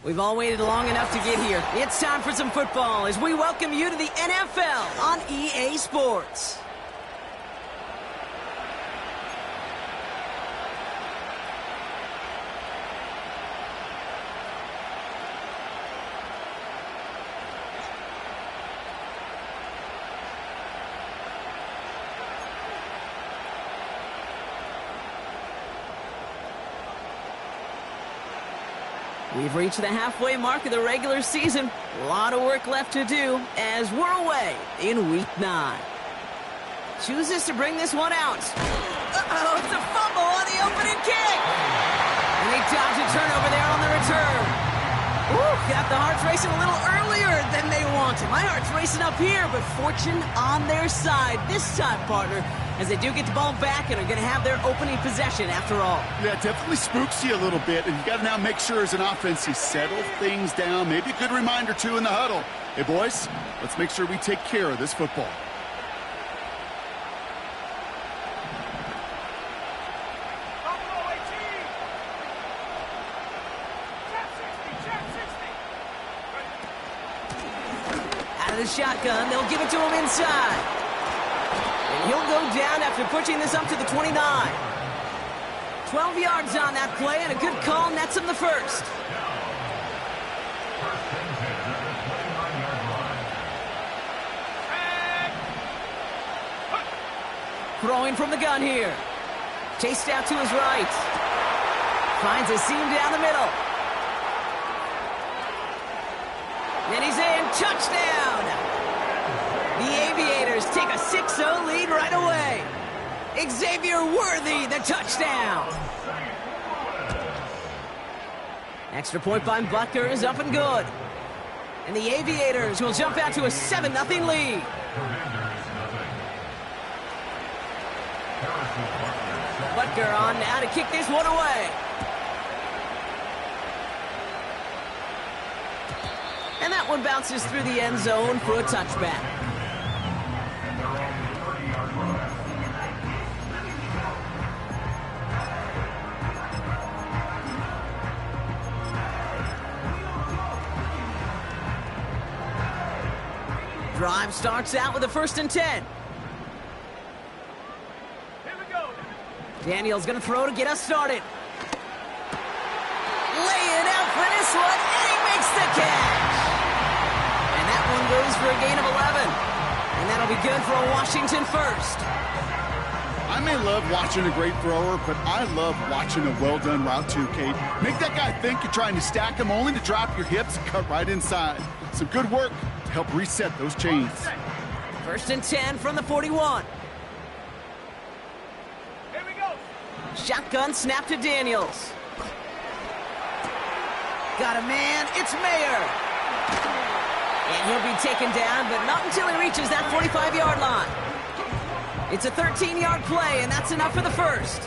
We've all waited long enough to get here. It's time for some football as we welcome you to the NFL on EA Sports. We've reached the halfway mark of the regular season. A lot of work left to do as we're away in Week 9. Chooses to bring this one out. Uh-oh, it's a fumble on the opening kick. And they dodge a turnover there on the return. Ooh, got the hearts racing a little earlier than they wanted. My heart's racing up here, but fortune on their side this time, partner, as they do get the ball back and are going to have their opening possession after all. Yeah, it definitely spooks you a little bit, and you got to now make sure as an offense you settle things down. Maybe a good reminder, too, in the huddle. Hey, boys, let's make sure we take care of this football. Out of the shotgun, they'll give it to him inside. And he'll go down after pushing this up to the 29. 12 yards on that play, and a good call nets him the first. Throwing from the gun here. Chased out to his right. Finds a seam down the middle. And he's in. Touchdown! The Aviators take a 6-0 lead right away. Xavier Worthy, the touchdown. Extra point by Butker is up and good. And the Aviators will jump out to a 7-0 lead. Butker on now to kick this one away. And that one bounces through the end zone for a touchback. Drive starts out with a 1st and 10. Here we go. Daniel's going to throw to get us started. Laying out for this one, and he makes the catch. And that one goes for a gain of 11. And that'll be good for a Washington first. I may love watching a great thrower, but I love watching a well-done route too, Kate. Make that guy think you're trying to stack him only to drop your hips and cut right inside. Some good work to help reset those chains. 1st and 10 from the 41. Here we go. Shotgun snap to Daniels. Got a man, it's Mayer. And he'll be taken down, but not until he reaches that 45-yard line. It's a 13-yard play, and that's enough for the first.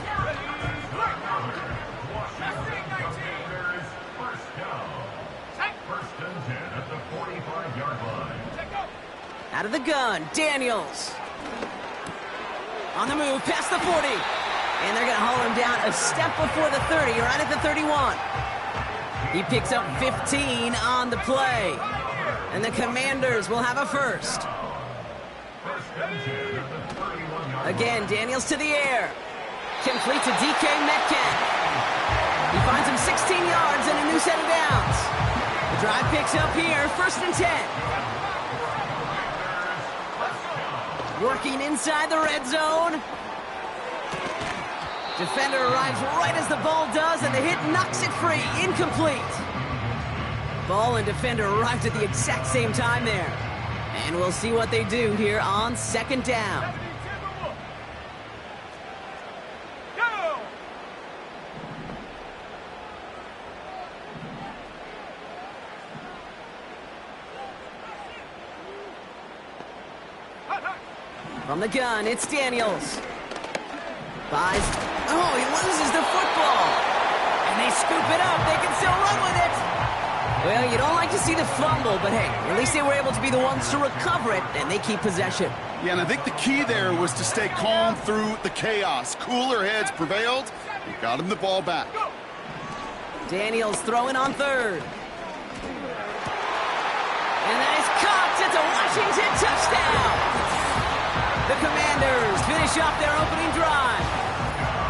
Out of the gun, Daniels. On the move, past the 40. And they're going to haul him down a step before the 30, right at the 31. He picks up 15 on the play. And the Commanders will have a first. Again, Daniels to the air. Complete to DK Metcalf. He finds him 16 yards and a new set of downs. The drive picks up here, 1st and 10. Working inside the red zone. Defender arrives right as the ball does, and the hit knocks it free. Incomplete. Ball and defender arrived at the exact same time there. And we'll see what they do here on 2nd down. Go! From the gun, it's Daniels. Buys. Oh, he loses the football. And they scoop it up. They can still run with it. Well, you don't like to see the fumble, but hey, at least they were able to be the ones to recover it, and they keep possession. Yeah, and I think the key there was to stay calm through the chaos. Cooler heads prevailed. And got him the ball back. Daniels throwing on 3rd. The Commanders finish off their opening drive.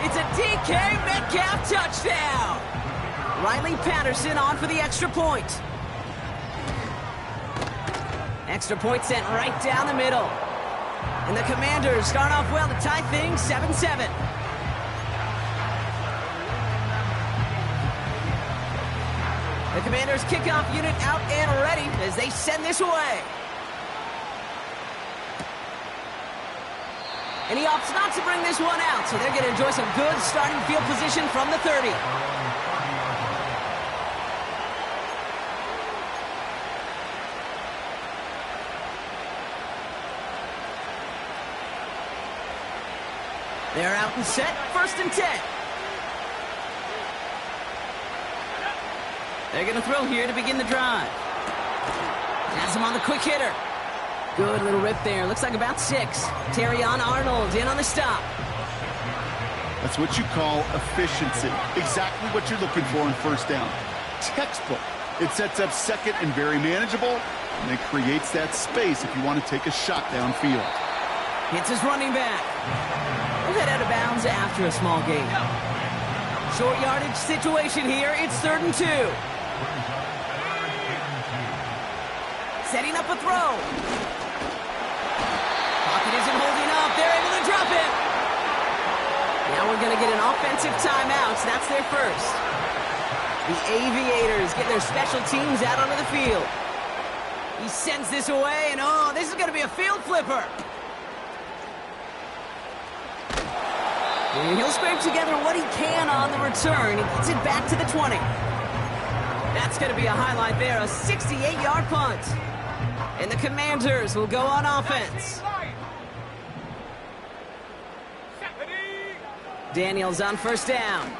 It's a DK Metcalf touchdown. Riley Patterson on for the extra point. Extra point sent right down the middle. And the Commanders start off well to tie things 7-7. The Commanders kickoff unit out and ready as they send this away. And he opts not to bring this one out, so they're going to enjoy some good starting field position from the 30. They're out and set, 1st and 10. They're going to throw here to begin the drive. Has him on the quick hitter. Good little rip there. Looks like about 6. Terrion Arnold in on the stop. That's what you call efficiency. Exactly what you're looking for in 1st down. Textbook. It sets up 2nd and very manageable, and it creates that space if you want to take a shot downfield. Hits his running back. We'll head out of bounds after a small gain. Short yardage situation here. It's 3rd and 2. Setting up a throw. Pocket isn't holding up. They're able to drop it. Now we're going to get an offensive timeout. So that's their first. The Aviators get their special teams out onto the field. He sends this away, and oh, this is going to be a field flipper. And he'll scrape together what he can on the return. He gets it back to the 20. That's going to be a highlight there, a 68-yard punt. And the Commanders will go on offense. Daniels on 1st down.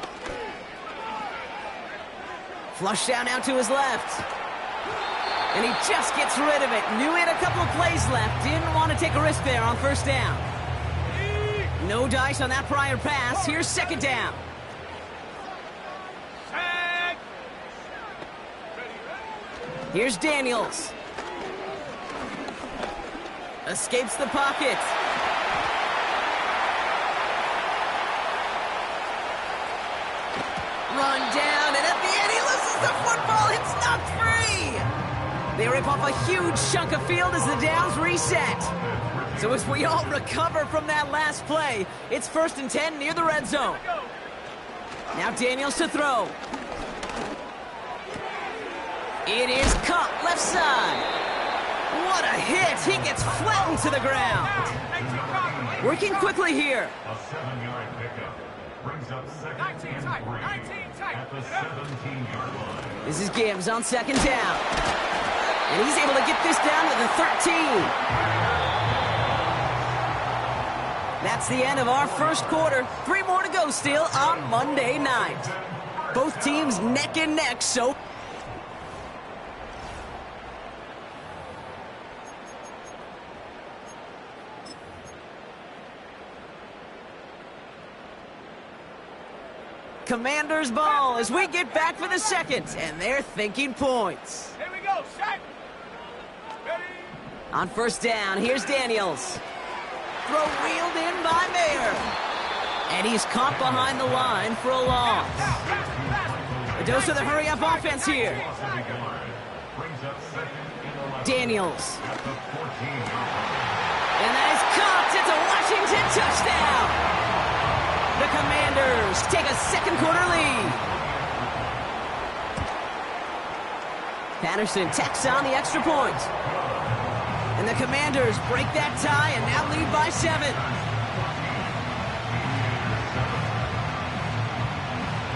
Flush down out to his left. And he just gets rid of it. Knew he had a couple of plays left. Didn't want to take a risk there on 1st down. No dice on that prior pass. Here's 2nd down. Here's Daniels. Escapes the pocket. Run down, and at the end he loses the football. It's knocked free. They rip off a huge chunk of field as the downs reset. So as we all recover from that last play, it's 1st and 10 near the red zone. Now Daniels to throw. It is Cup, left side. What a hit. He gets flattened to the ground. Working quickly here. A 7-yard pickup brings up 2nd and 3 at the 17-yard line. This is Gibbs on 2nd down. And he's able to get this down to the 13. That's the end of our 1st quarter. 3 more to go still on Monday night. Both teams neck and neck, so... Commanders ball as we get back for the 2nd, and they're thinking points. Here we go, set. Ready. On 1st down, here's Daniels. Throw wheeled in by Mayer. And he's caught behind the line for a loss. A dose of the hurry-up offense here. Daniels. And that is caught. It's a Washington touchdown. The Commanders take a 2nd quarter lead. Patterson tacks on the extra point. And the Commanders break that tie and now lead by 7.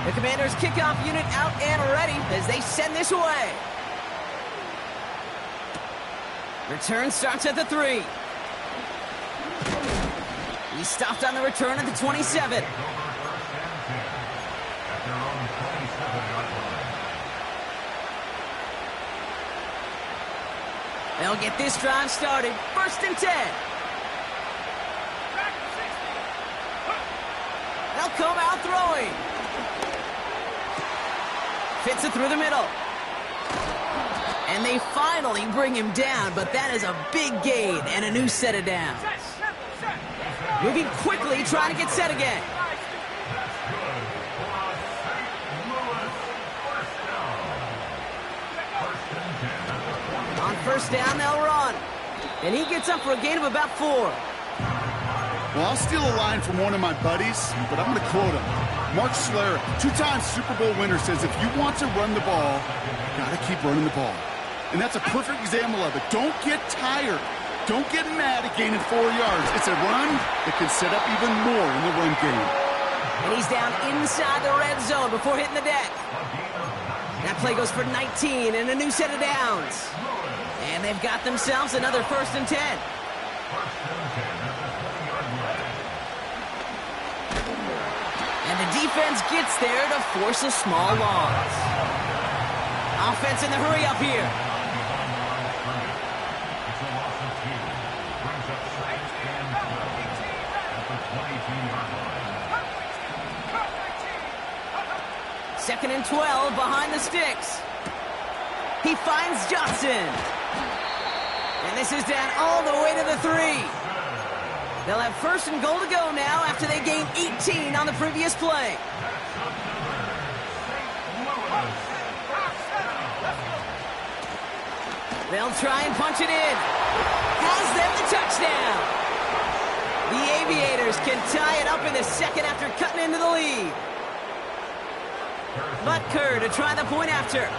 The Commanders kickoff unit out and ready as they send this away. Return starts at the 3. He stopped on the return at the 27. They'll get this drive started. 1st and 10. They'll come out throwing. Fits it through the middle. And they finally bring him down, but that is a big gain and a new set of downs. Moving quickly, trying to get set again. On first down, they'll run. And he gets up for a gain of about 4. Well, I'll steal a line from one of my buddies, but I'm going to quote him. Mark Schlereth, 2-time Super Bowl winner, says if you want to run the ball, you got to keep running the ball. And that's a perfect example of it. Don't get tired. Don't get mad at gaining 4 yards. It's a run that can set up even more in the run game. And he's down inside the red zone before hitting the deck. That play goes for 19 and a new set of downs. And they've got themselves another 1st and 10. And the defense gets there to force a small loss. Offense in the hurry up here. Second and 12 behind the sticks. He finds Johnson. And this is down all the way to the 3. They'll have 1st and goal to go now after they gained 18 on the previous play. They'll try and punch it in. Has them the touchdown. The Aviators can tie it up in the second after cutting into the lead. Butker to try the point after.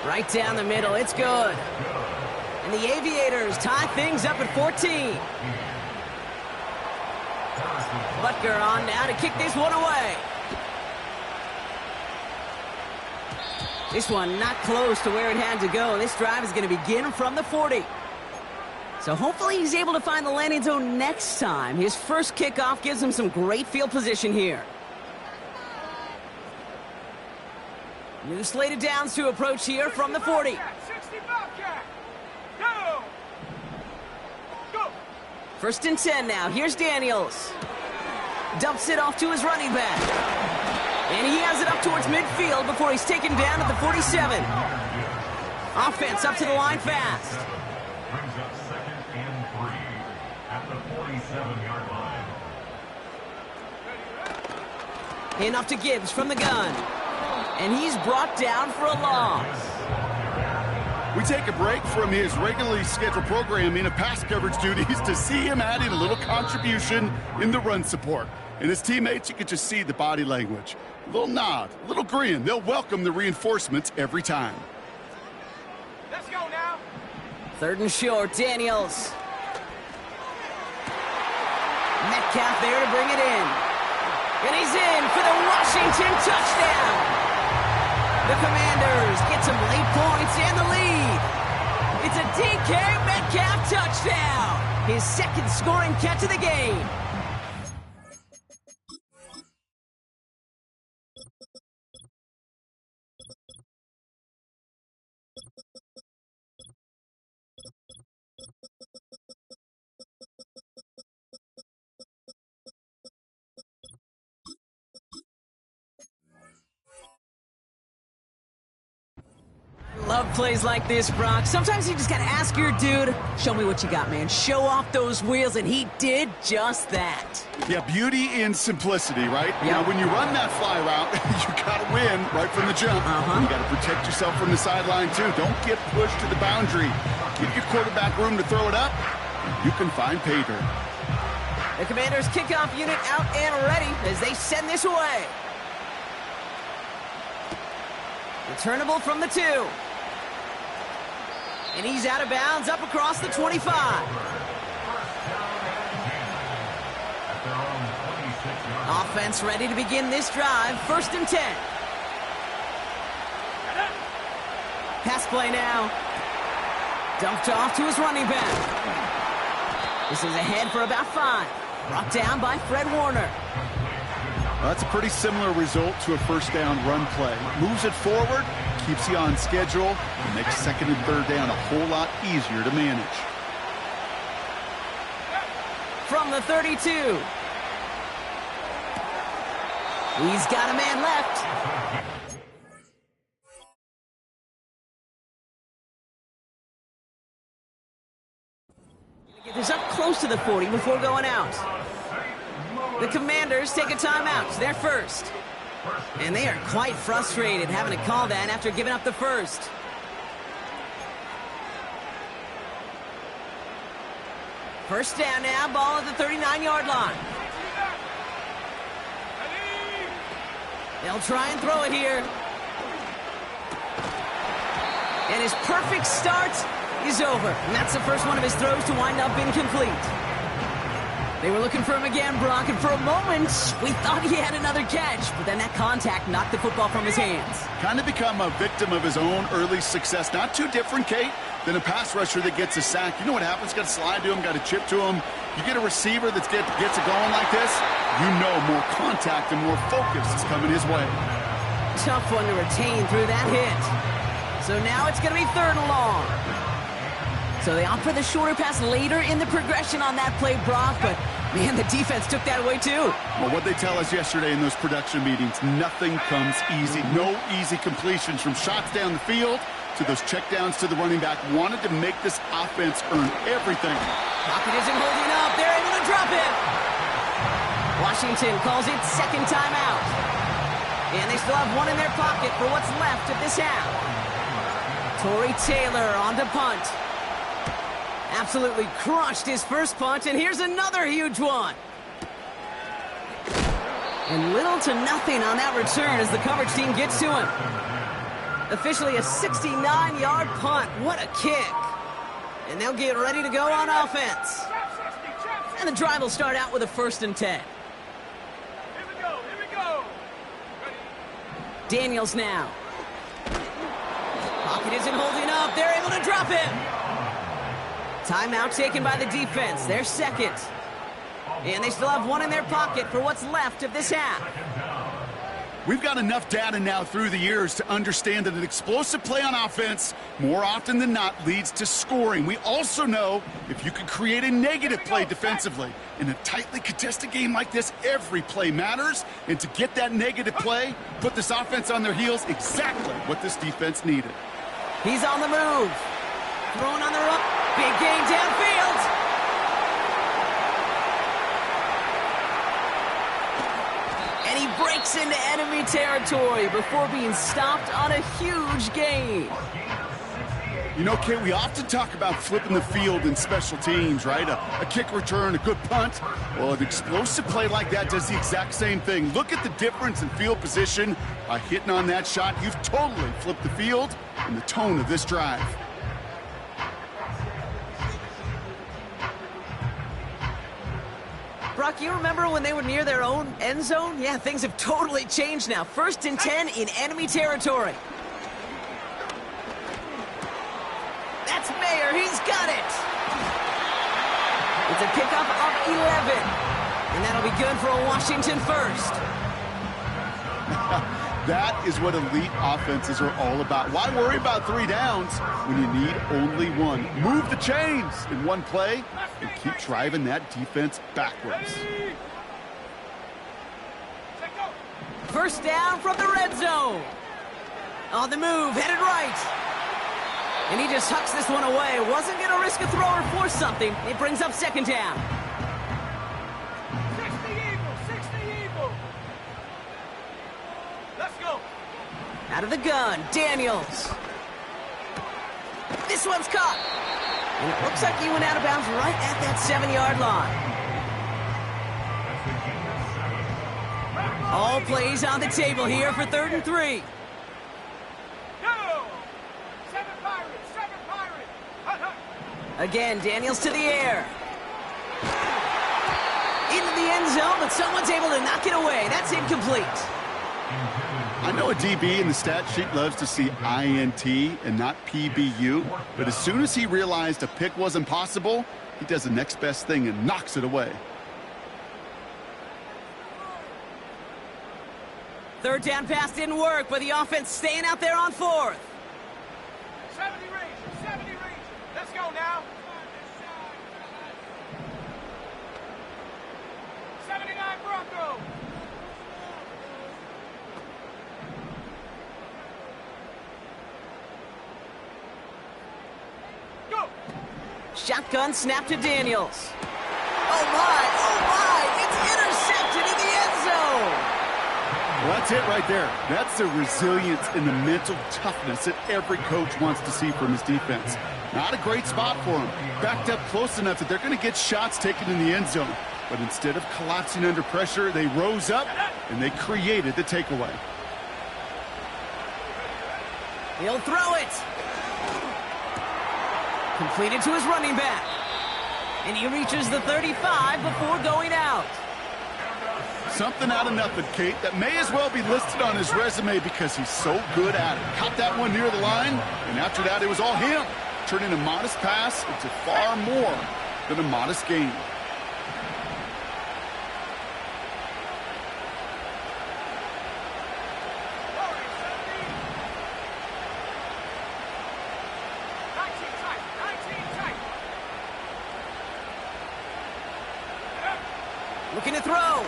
Right down the middle, it's good. And the Aviators tie things up at 14. Butker on now to kick this one away. This one not close to where it had to go. This drive is going to begin from the 40. So hopefully he's able to find the landing zone next time. His first kickoff gives him some great field position here. New slated downs to approach here from the 40. 1st and 10 now. Here's Daniels. Dumps it off to his running back. And he has it up towards midfield before he's taken down at the 47. Offense up to the line fast. Brings up 2nd and 3 at the 47-yard line. Enough to Gibbs from the gun. And he's brought down for a loss. We take a break from his regularly scheduled programming of pass coverage duties to see him adding a little contribution in the run support. And his teammates, you can just see the body language. A little nod, a little grin. They'll welcome the reinforcements every time. Let's go now. 3rd and short, Daniels. Metcalf there to bring it in. And he's in for the Washington touchdown. The Commanders get some late points and the lead. It's a DK Metcalf touchdown. His 2nd scoring catch of the game. Love plays like this, Brock. Sometimes you just gotta ask your dude, show me what you got, man. Show off those wheels, and he did just that. Yeah, beauty in simplicity, right? Yep. Now, when you run that fly route, you gotta win right from the jump. You gotta protect yourself from the sideline, too. Don't get pushed to the boundary. Give your quarterback room to throw it up. You can find pay dirt. The Commanders' kickoff unit out and ready as they send this away. Returnable from the 2. And he's out of bounds up across the 25. Offense ready to begin this drive. 1st and 10. Pass play now. Dumped off to his running back. This is ahead for about 5. Brought down by Fred Warner. Well, that's a pretty similar result to a 1st down run play. Moves it forward, keeps you on schedule, and makes 2nd and 3rd down a whole lot easier to manage. From the 32. He's got a man left. Get this up close to the 40 before going out. The Commanders take a timeout. They're first. And they are quite frustrated having to call that after giving up the first. First down now, ball at the 39-yard line. They'll try and throw it here. And his perfect start is over. And that's the first one of his throws to wind up incomplete. They were looking for him again, Brock, and for a moment, we thought he had another catch, but then that contact knocked the football from his hands. Kind of become a victim of his own early success. Not too different, Kate, than a pass rusher that gets a sack. You know what happens? Got to slide to him, got to chip to him. You get a receiver that gets it going like this, you know more contact and more focus is coming his way. Tough one to retain through that hit. So now it's going to be 3rd and long. So they opt for the shorter pass later in the progression on that play, Brock, but man, the defense took that away too. Well, what they tell us yesterday in those production meetings, nothing comes easy. No easy completions from shots down the field to those checkdowns to the running back. Wanted to make this offense earn everything. Pocket isn't holding up. They're able to drop it. Washington calls it second timeout. And they still have one in their pocket for what's left of this half. Tory Taylor on to punt. Absolutely crushed his first punt, and here's another huge one. And little to nothing on that return as the coverage team gets to him. Officially a 69-yard punt. What a kick. And they'll get ready to go on offense. And the drive will start out with a 1st and 10. Here we go. Daniels now. Pocket isn't holding up. They're able to drop it. Timeout taken by the defense. They're second. And they still have one in their pocket for what's left of this half. We've got enough data now through the years to understand that an explosive play on offense, more often than not, leads to scoring. We also know if you can create a negative play defensively. In a tightly contested game like this, every play matters. And to get that negative play, put this offense on their heels, exactly what this defense needed. He's on the move. Throwing on the run. Big gain downfield. And he breaks into enemy territory before being stopped on a huge gain. You know, Kate, we often talk about flipping the field in special teams, right? A kick return, a good punt. Well, an explosive play like that does the exact same thing. Look at the difference in field position. By hitting on that shot, you've totally flipped the field and the tone of this drive. Brock, you remember when they were near their own end zone? Yeah, things have totally changed now. 1st and 10 in enemy territory. That's Mayer. He's got it. It's a pickup of 11. And that'll be good for a Washington first. That is what elite offenses are all about. Why worry about 3 downs when you need only 1? Move the chains in one play and keep driving that defense backwards. First down from the red zone. On the move, headed right. And he just hucks this one away. Wasn't going to risk a throw or force something. It brings up 2nd down. 60 Eagle. Let's go. Out of the gun, Daniels. This one's caught. And it looks like he went out of bounds right at that 7-yard line. All plays on the table here for 3rd and 3. Go. 7 Pirates. Again, Daniels to the air. Into the end zone, but someone's able to knock it away. That's incomplete. I know a DB in the stat sheet loves to see INT and not PBU, but as soon as he realized a pick wasn't possible, he does the next best thing and knocks it away. 3rd down pass didn't work, but the offense staying out there on 4th. 70 range. Let's go now. 79 Bronco. Go. Shotgun snap to Daniels. Oh my, it's intercepted in the end zone. Well, that's it right there. That's the resilience and the mental toughness that every coach wants to see from his defense. Not a great spot for him. Backed up close enough that they're going to get shots taken in the end zone. But instead of collapsing under pressure, they rose up and they created the takeaway. He'll throw it. Completed to his running back. And he reaches the 35 before going out. Something out of nothing, Kate, that may as well be listed on his resume because he's so good at it. Caught that one near the line, and after that, it was all him. Turning a modest pass into far more than a modest gain. Looking to throw.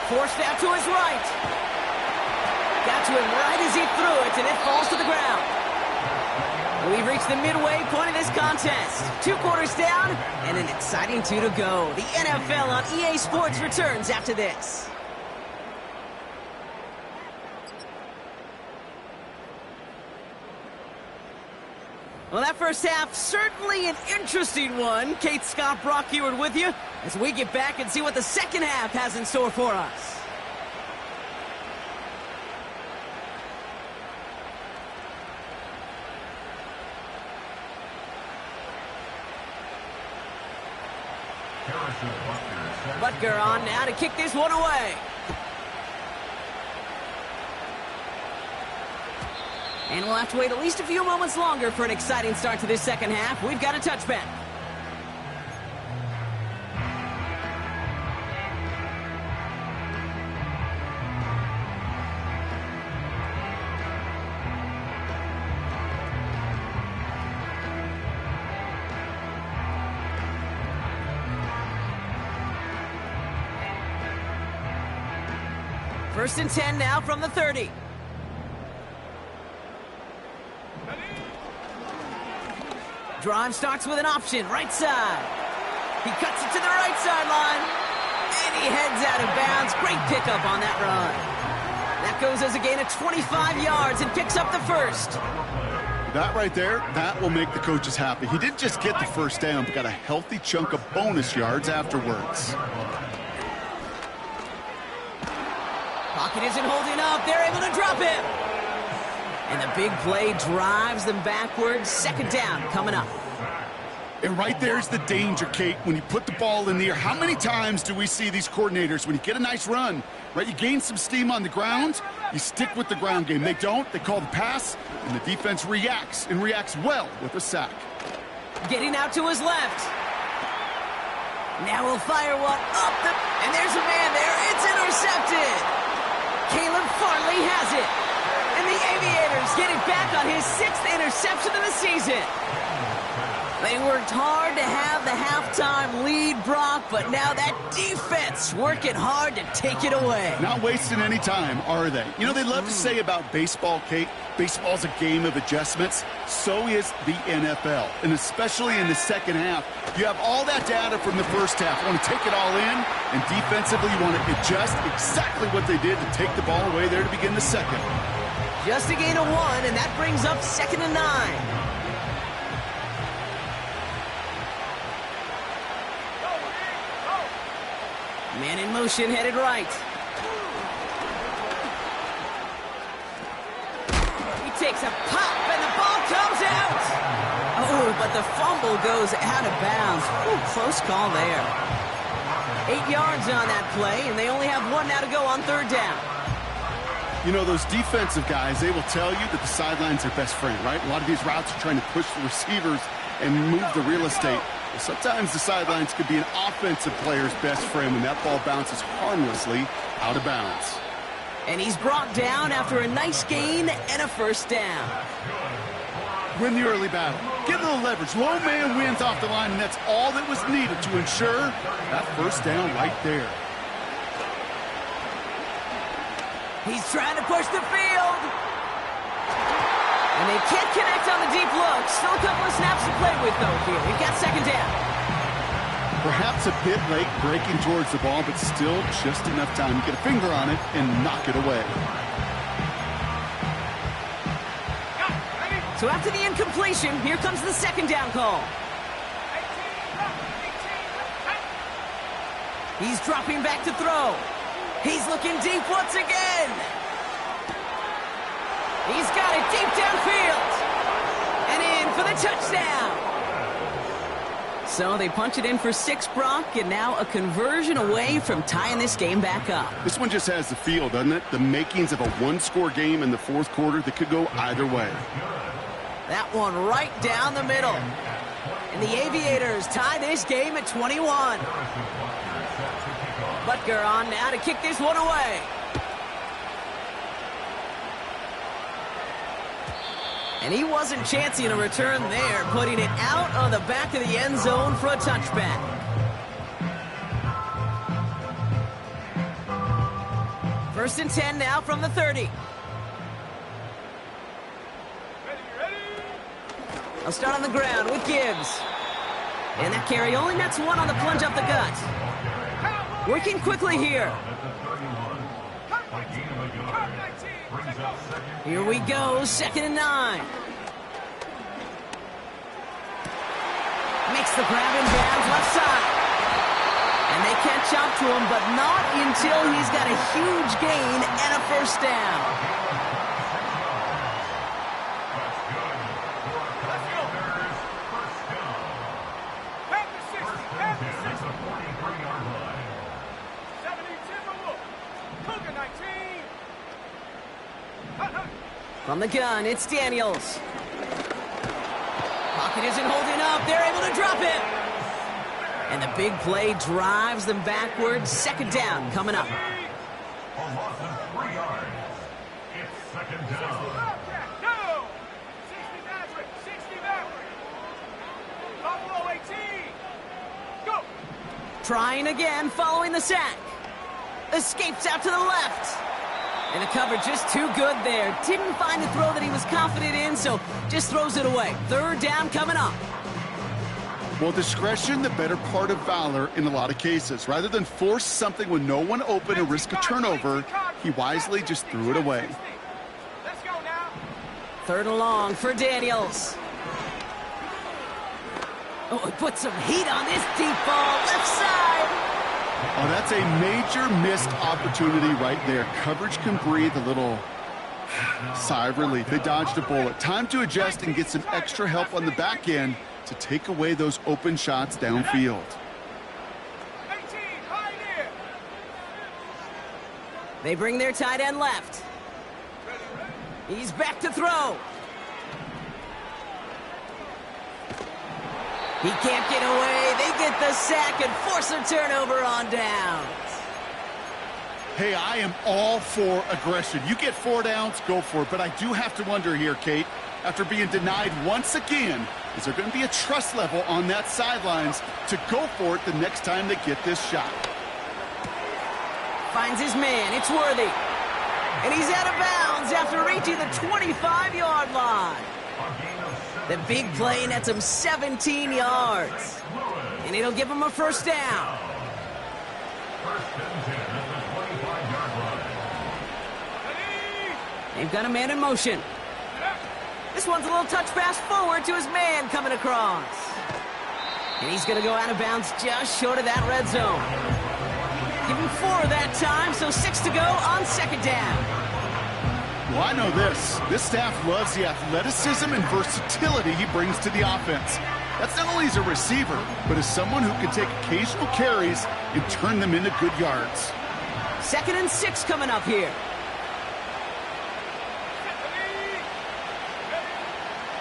Forced out to his right. Got to him right as he threw it, and it falls to the ground. We've reached the midway point of this contest. 2 quarters down, and an exciting 2 to go. The NFL on EA Sports returns after this. Well, that first half, certainly an interesting one. Kate, Scott, Brock Heward with you as we get back and see what the second half has in store for us. Butker on now to kick this one away. And we'll have to wait at least a few moments longer for an exciting start to this second half. We've got a touchback. First and 10 now from the 30. Drive starts with an option, right side. He cuts it to the right sideline. And he heads out of bounds. Great pickup on that run. That goes as a gain of 25 yards and picks up the first. That right there, that will make the coaches happy. He didn't just get the first down, but got a healthy chunk of bonus yards afterwards. Pocket isn't holding up. They're able to drop him. And the big play drives them backwards. Second down coming up. And right there's the danger, Kate, when you put the ball in the air. How many times do we see these coordinators, when you get a nice run, right, you gain some steam on the ground, you stick with the ground game. They don't. They call the pass, and the defense reacts, and reacts well with a sack. Getting out to his left. Now we'll fire one up the... And there's a man there. It's intercepted. Caleb Farley has it. And the Aviators get it back on his 6th interception of the season. They worked hard to have the halftime lead, Brock, but now that defense working hard to take it away. Not wasting any time, are they? You know, they love to say about baseball, Kate, baseball's a game of adjustments. So is the NFL, and especially in the second half. You have all that data from the first half. You want to take it all in, and defensively you want to adjust exactly what they did to take the ball away there to begin the second. Just a gain of 1, and that brings up 2nd and 9. Man in motion, headed right. He takes a pop, and the ball comes out. Oh, but the fumble goes out of bounds. Ooh, close call there. 8 yards on that play, and they only have 1 now to go on 3rd down. You know, those defensive guys, they will tell you that the sideline's their best friend, right? A lot of these routes are trying to push the receivers and move the real estate. Sometimes the sidelines could be an offensive player's best friend when that ball bounces harmlessly out of bounds. And he's brought down after a nice gain and a first down. Win the early battle. Get a little leverage. Low man wins off the line, and that's all that was needed to ensure that first down right there. He's trying to push the field. And they can't connect on the deep look. Still a couple of snaps to play with, though, here. We've got second down. Perhaps a bit late breaking towards the ball, but still just enough time to get a finger on it and knock it away. So after the incompletion, here comes the second down call. He's dropping back to throw. He's looking deep once again. He's got it deep downfield. And in for the touchdown. So they punch it in for 6, Brock, and now a conversion away from tying this game back up. This one just has the feel, doesn't it? The makings of a one-score game in the fourth quarter that could go either way. That one right down the middle. And the Aviators tie this game at 21. Butker on now to kick this one away. And he wasn't chancing a return there, putting it out of the back of the end zone for a touchback. First and 10 now from the 30. I'll start on the ground with Gibbs. And that carry only nets one on the plunge up the gut. Working quickly here. Here we go, 2nd and 9. Makes the grab in bounds left side. And they catch up to him, but not until he's got a huge gain and a first down. From the gun, it's Daniels. Pocket isn't holding up. They're able to drop it. And the big play drives them backwards. Second down coming up. A loss of 3 yards. It's second down. No! 60 backward. 60 backward. Buffalo 18. Go! Trying again following the sack. Escapes out to the left. And the coverage just too good there. Didn't find the throw that he was confident in, so just throws it away. Third down coming up. Well, discretion, the better part of valor in a lot of cases. Rather than force something with no one open and risk a turnover, he wisely just threw it away. Let's go now. 3rd and long for Daniels. Oh, he put some heat on this deep ball, left side. Oh, that's a major missed opportunity right there. Coverage can breathe a little sigh of relief. They dodged a bullet. Time to adjust and get some extra help on the back end to take away those open shots downfield. 18, high there. They bring their tight end left. He's back to throw. He can't get away. They get the sack and force a turnover on downs. Hey, I am all for aggression. You get 4 downs, go for it. But I do have to wonder here, Kate, after being denied once again, is there going to be a trust level on that sidelines to go for it the next time they get this shot? Finds his man. It's Worthy. And he's out of bounds after reaching the 25-yard line. The big play nets him 17 yards. And it'll give him a first down. They've got a man in motion. This one's a little touch pass forward to his man coming across. And he's going to go out of bounds just short of that red zone. Give him 4 that time, so 6 to go on 2nd down. Well, I know this. This staff loves the athleticism and versatility he brings to the offense. That's not only as a receiver, but as someone who can take occasional carries and turn them into good yards. 2nd and 6 coming up here.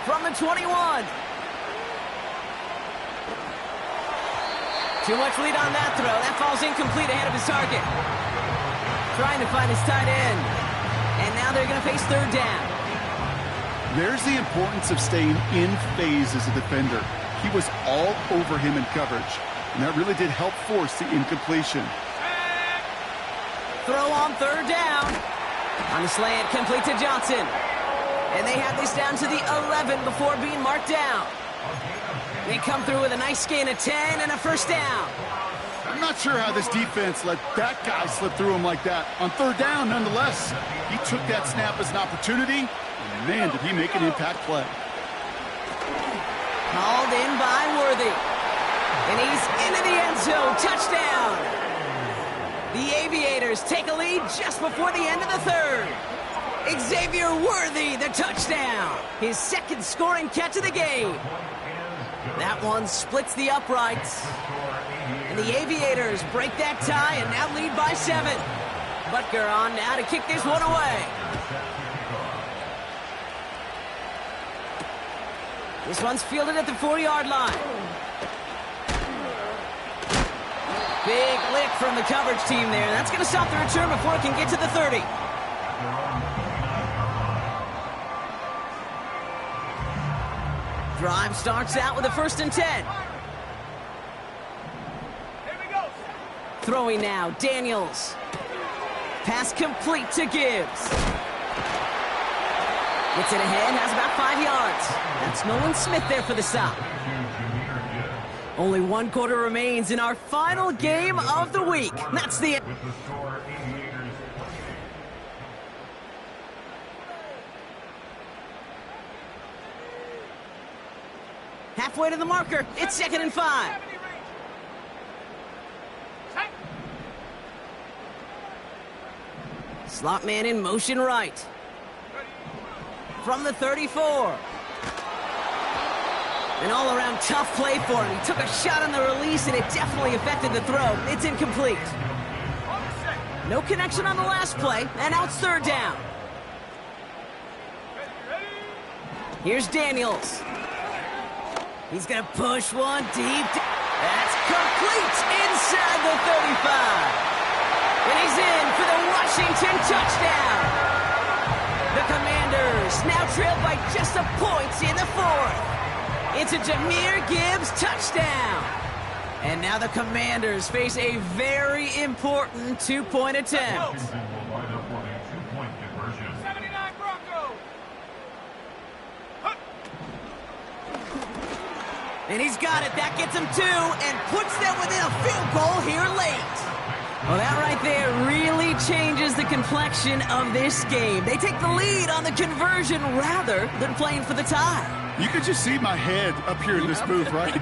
From the 21. Too much lead on that throw. That falls incomplete ahead of his target. Trying to find his tight end. And now they're going to face 3rd down. There's the importance of staying in phase as a defender. He was all over him in coverage, and that really did help force the incompletion. Throw on 3rd down. On the slant, complete to Johnson. And they have this down to the 11 before being marked down. They come through with a nice gain of 10 and a first down. I'm not sure how this defense let that guy slip through him like that. On third down, nonetheless, he took that snap as an opportunity, and man, did he make an impact play. Called in by Worthy. And he's into the end zone. Touchdown! The Aviators take a lead just before the end of the third. Xavier Worthy, the touchdown. His second scoring catch of the game. That one splits the uprights. And the Aviators break that tie and now lead by 7. Butker on now to kick this one away. This one's fielded at the 4-yard line. Big lick from the coverage team there. That's going to stop the return before it can get to the 30. Drive starts out with a 1st and 10. Here we go. Throwing now, Daniels. Pass complete to Gibbs. Gets it ahead, has about 5 yards. That's Nolan Smith there for the stop. Only 1 quarter remains in our final game of the week. That's the... Halfway to the marker. It's 2nd and 5. Slot man in motion right. From the 34. An all-around tough play for him. He took a shot on the release, and it definitely affected the throw. It's incomplete. No connection on the last play, and now it's 3rd down. Here's Daniels. He's going to push one deep. That's complete inside the 35. And he's in for the Washington touchdown. The Commanders now trail by just a point in the 4th. It's a Jahmyr Gibbs touchdown. And now the Commanders face a very important 2-point attempt. 79 Broncos. And he's got it. That gets him 2 and puts them within a field goal here late. Well, that right there really changes the complexion of this game. They take the lead on the conversion rather than playing for the tie. You could just see my head up here in this booth, right?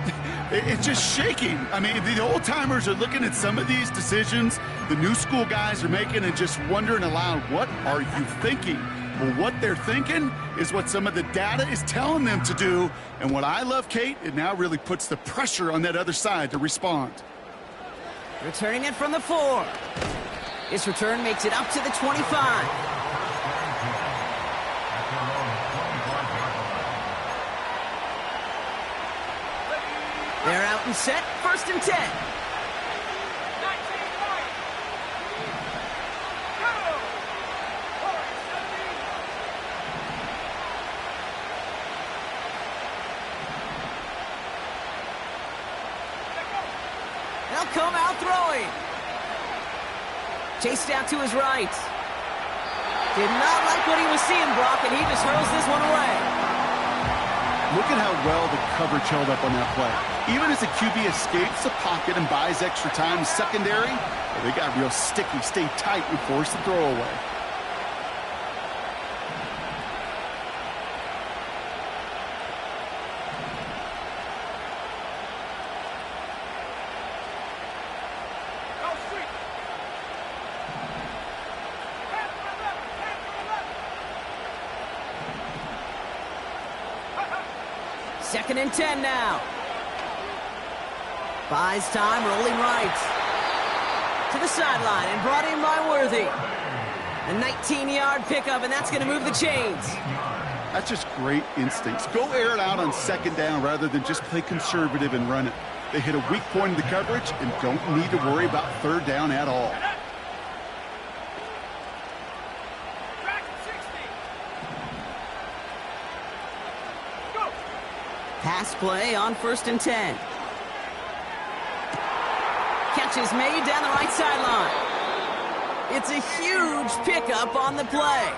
It's just shaking. I mean, the old-timers are looking at some of these decisions the new school guys are making and just wondering aloud, what are you thinking? Well, what they're thinking is what some of the data is telling them to do. And what I love, Kate, it now really puts the pressure on that other side to respond. Returning it from the 4. This return makes it up to the 25. They're out and set, 1st and 10. 19 right. Go. 4-17. They'll come out throwing. Chased out to his right. Did not like what he was seeing, Brock, and he just hurls this one away. Look at how well the coverage held up on that play. Even as the QB escapes the pocket and buys extra time secondary, well, they got real sticky, stayed tight, and forced the throw away. Go street. Half for 2nd11. and 10 now. Buys time, rolling right. To the sideline and brought in by Worthy. A 19-yard pickup, and that's going to move the chains. That's just great instincts. Go air it out on 2nd down rather than just play conservative and run it. They hit a weak point in the coverage and don't need to worry about 3rd down at all. Back 60. Go. Pass play on 1st and 10. Catch is made down the right sideline. It's a huge pickup on the play.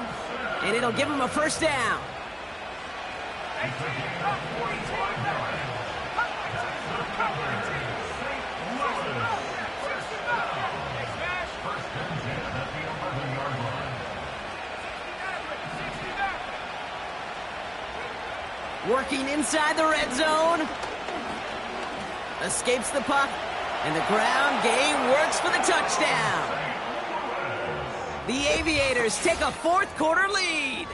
And it'll give him a 1st down. Working inside the red zone. Escapes the puck. And the ground game works for the touchdown. The Aviators take a fourth quarter lead.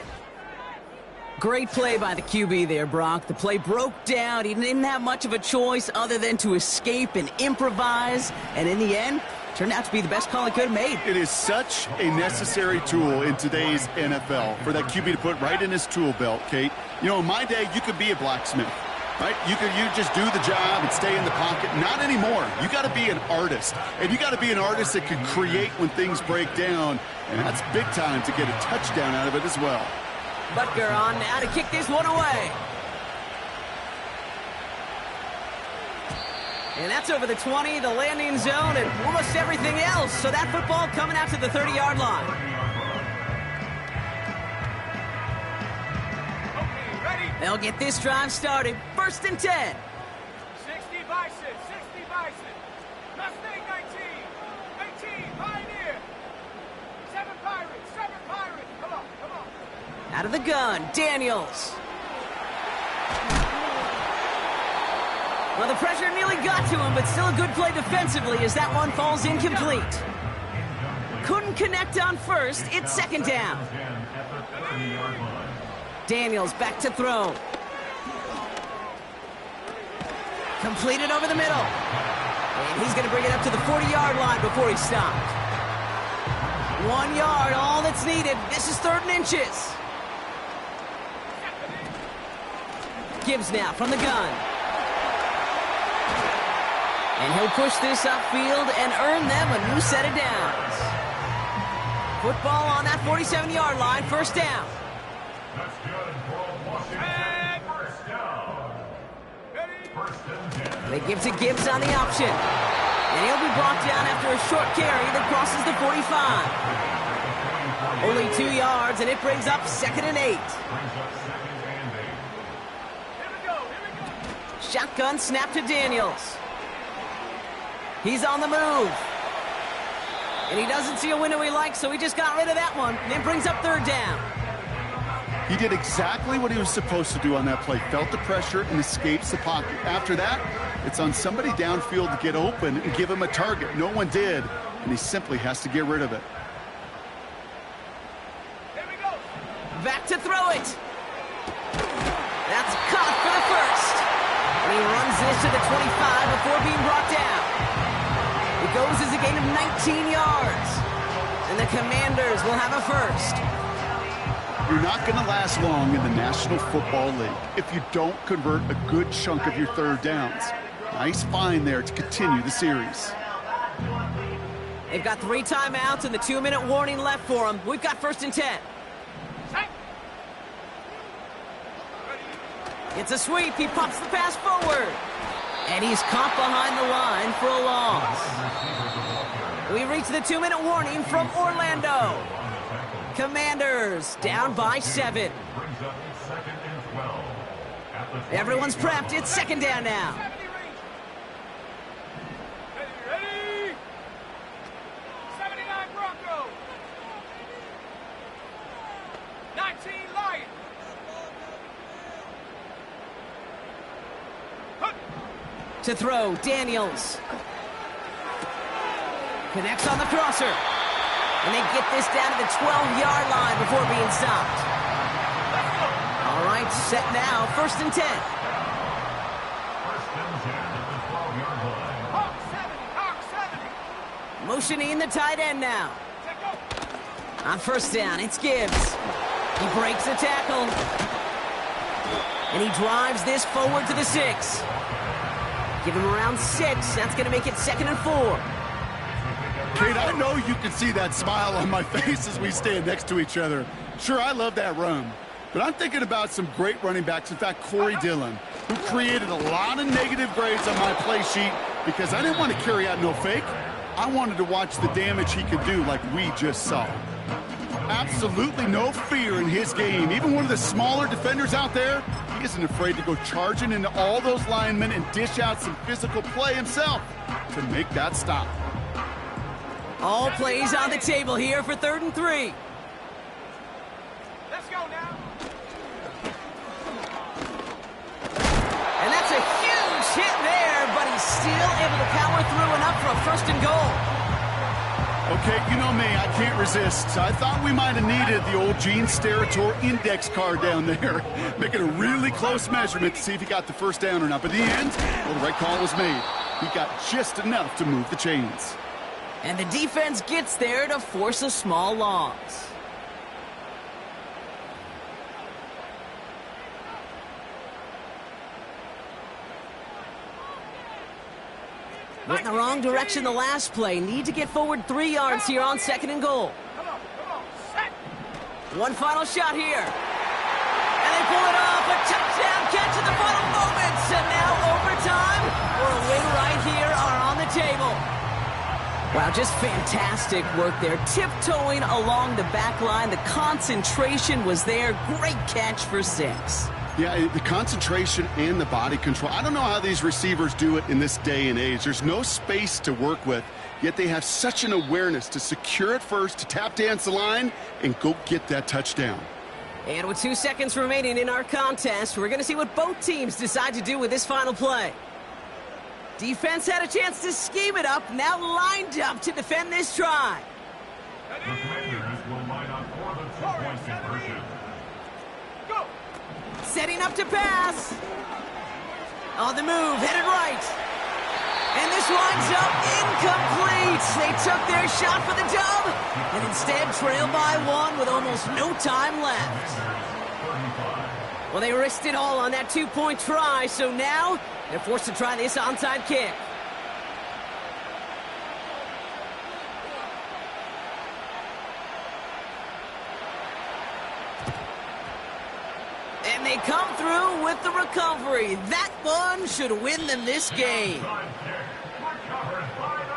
Great play by the QB there, Brock. The play broke down. He didn't have much of a choice other than to escape and improvise. And in the end, turned out to be the best call he could have made. It is such a necessary tool in today's NFL for that QB to put right in his tool belt, Kate. You know, in my day, you could be a blacksmith, right? You just do the job and stay in the pocket. Not anymore. You got to be an artist. And you got to be an artist that can create when things break down. And that's big time to get a touchdown out of it as well. Butker on now to kick this one away. And that's over the 20, the landing zone, and almost everything else. So that football coming out to the 30-yard line. Okay, ready? They'll get this drive started. 1st and 10. 60 Bison, 60 Bison. Mustang 19, 18 Pioneer. 7 Pirates, 7 Pirates. Come on, come on. Out of the gun, Daniels. Well, the pressure nearly got to him, but still a good play defensively as that one falls incomplete. Couldn't connect on first. It's 2nd down. Daniels back to throw. Completed over the middle. And he's going to bring it up to the 40-yard line before he's stopped. 1 yard, all that's needed. This is 3rd and inches. Gibbs now from the gun. And he'll push this upfield and earn them a new set of downs. Football on that 47-yard line, 1st down. That's good for Washington. First down. They give to Gibbs on the option. And he'll be brought down after a short carry that crosses the 45. Only 2 yards, and it brings up 2nd and 8. Shotgun snap to Daniels. He's on the move. And he doesn't see a window he likes, so he just got rid of that one. And it brings up 3rd down. He did exactly what he was supposed to do on that play. Felt the pressure and escapes the pocket. After that, it's on somebody downfield to get open and give him a target. No one did, and he simply has to get rid of it. Here we go. Back to throw it. That's caught for the 1st. And he runs this to the 25 before being brought down. It goes as a gain of 19 yards. And the Commanders will have a 1st. You're not going to last long in the National Football League if you don't convert a good chunk of your 3rd downs. Nice find there to continue the series. They've got 3 timeouts and the 2-minute warning left for them. We've got 1st and 10. It's a sweep. He pops the pass forward. And he's caught behind the line for a loss. We reach the 2-minute warning from Orlando. Commanders down by 7. Everyone's prepped. It's 2nd down now. Ready? 79 Broncos. 19 Lions. To throw, Daniels. Connects on the crosser. And they get this down to the 12-yard line before being stopped. All right, set now, 1st and 10. First and 10 at the 12-yard line. Hawk 70. Motioning the tight end now. On 1st down, it's Gibbs. He breaks the tackle. And he drives this forward to the 6. Give him around 6. That's going to make it 2nd and 4. Kate, I know you can see that smile on my face as we stand next to each other. Sure, I love that run. But I'm thinking about some great running backs. In fact, Corey Dillon, who created a lot of negative grades on my play sheet because I didn't want to carry out no fake. I wanted to watch the damage he could do like we just saw. Absolutely no fear in his game. Even one of the smaller defenders out there, he isn't afraid to go charging into all those linemen and dish out some physical play himself to make that stop. All plays on the table here for 3rd and 3. Let's go now. And that's a huge hit there, but he's still able to power through enough for a 1st and goal. Okay, you know me, I can't resist. I thought we might have needed the old Gene Steratore index card down there. Making a really close measurement to see if he got the 1st down or not. But in the end, well, the right call was made. He got just enough to move the chains. And the defense gets there to force a small loss. Went in the wrong direction the last play. Need to get forward 3 yards here on 2nd and goal. Come on, set. One final shot here. And they pull it off. A touchdown catch in the final moments. And now overtime or a win right here are on the table. Wow, just fantastic work there. Tiptoeing along the back line. The concentration was there. Great catch for 6. Yeah, the concentration and the body control. I don't know how these receivers do it in this day and age. There's no space to work with, yet they have such an awareness to secure it first, to tap dance the line, and go get that touchdown. And with 2 seconds remaining in our contest, we're going to see what both teams decide to do with this final play. Defense had a chance to scheme it up, now lined up to defend this try. The Commanders will line up for the 2-point conversion. Go. Setting up to pass. On the move, headed right. And this winds up incomplete. They took their shot for the dub, and instead trailed by 1 with almost no time left. Well, they risked it all on that 2-point try, so now they're forced to try this onside kick. And they come through with the recovery. That one should win them this game.